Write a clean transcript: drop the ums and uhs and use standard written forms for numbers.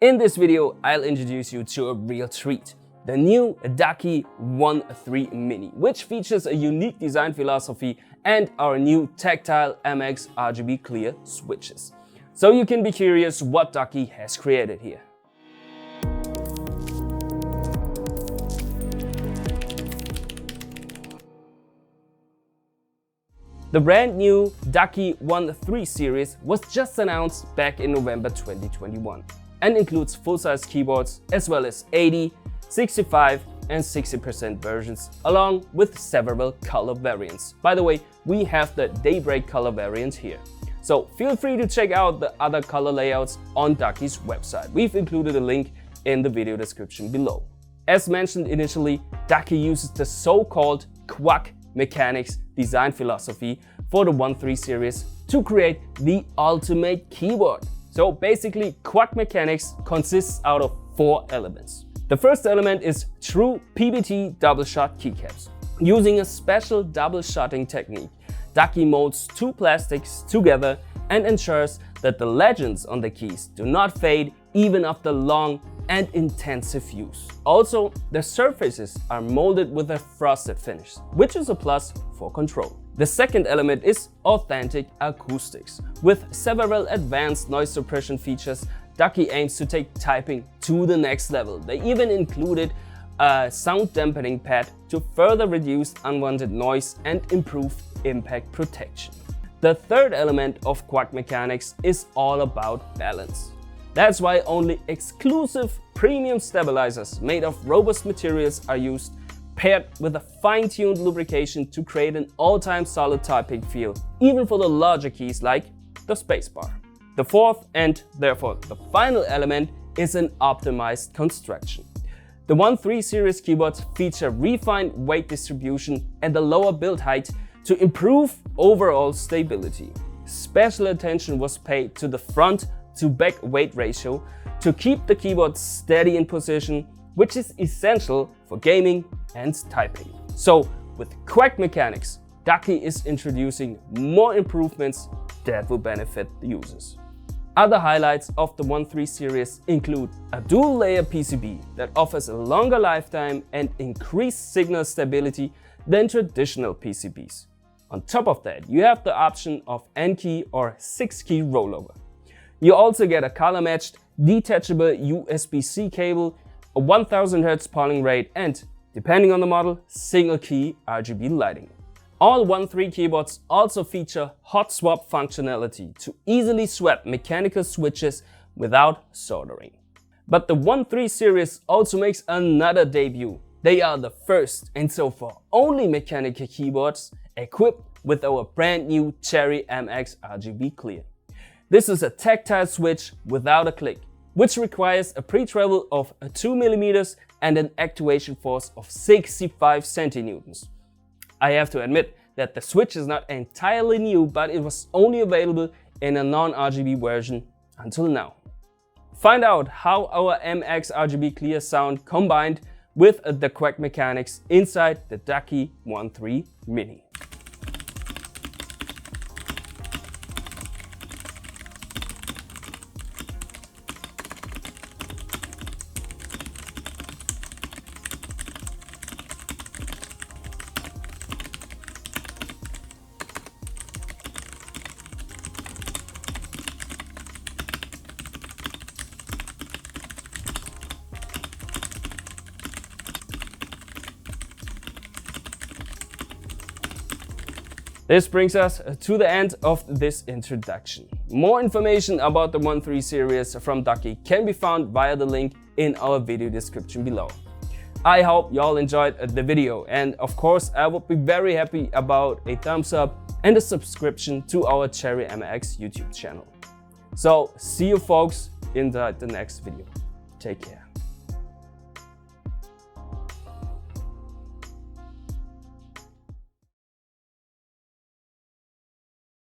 In this video, I'll introduce you to a real treat, the new Ducky One 3 Mini, which features a unique design philosophy and our new tactile MX RGB Clear switches. So you can be curious what Ducky has created here. The brand new Ducky One 3 series was just announced back in November 2021 and includes full-size keyboards as well as 80, 65 and 60% versions, along with several color variants. By the way, we have the Daybreak color variant here. So feel free to check out the other color layouts on Ducky's website. We've included a link in the video description below. As mentioned initially, Ducky uses the so-called QUACK Mechanics Design philosophy for the One 3 series to create the ultimate keyboard. So basically, QUACK Mechanics consists out of 4 elements. The first element is true PBT double shot keycaps. Using a special double shotting technique, Ducky molds 2 plastics together and ensures that the legends on the keys do not fade even after long and intensive use. Also, the surfaces are molded with a frosted finish, which is a plus for control. The second element is authentic acoustics. With several advanced noise suppression features, Ducky aims to take typing to the next level. They even included a sound dampening pad to further reduce unwanted noise and improve impact protection. The third element of QUACK Mechanics is all about balance. That's why only exclusive premium stabilizers made of robust materials are used, paired with a fine-tuned lubrication to create an all-time solid typing feel, even for the larger keys like the spacebar. The fourth and therefore the final element is an optimized construction. The One 3 series keyboards feature refined weight distribution and a lower build height to improve overall stability. Special attention was paid to the front to back weight ratio to keep the keyboard steady in position, which is essential for gaming and typing. So with QUACK Mechanics, Ducky is introducing more improvements that will benefit the users. Other highlights of the One 3 series include a dual layer PCB that offers a longer lifetime and increased signal stability than traditional PCBs. On top of that, you have the option of N-key or 6-key rollover. You also get a color-matched detachable USB-C cable, a 1000 Hz polling rate and, depending on the model, single-key RGB lighting. All One 3 keyboards also feature hot swap functionality to easily swap mechanical switches without soldering. But the One 3 series also makes another debut. They are the first and so far only mechanical keyboards equipped with our brand new CHERRY MX RGB Clear. This is a tactile switch without a click, which requires a pre-travel of 2 mm and an actuation force of 65 cm. I have to admit that the switch is not entirely new, but it was only available in a non-RGB version until now. Find out how our MX RGB Clear sound combined with the QUACK Mechanics inside the Ducky One 3 Mini. This brings us to the end of this introduction. More information about the One 3 series from Ducky can be found via the link in our video description below. I hope you all enjoyed the video, and of course I would be very happy about a thumbs up and a subscription to our CHERRY MX YouTube channel. So see you folks in the next video. Take care.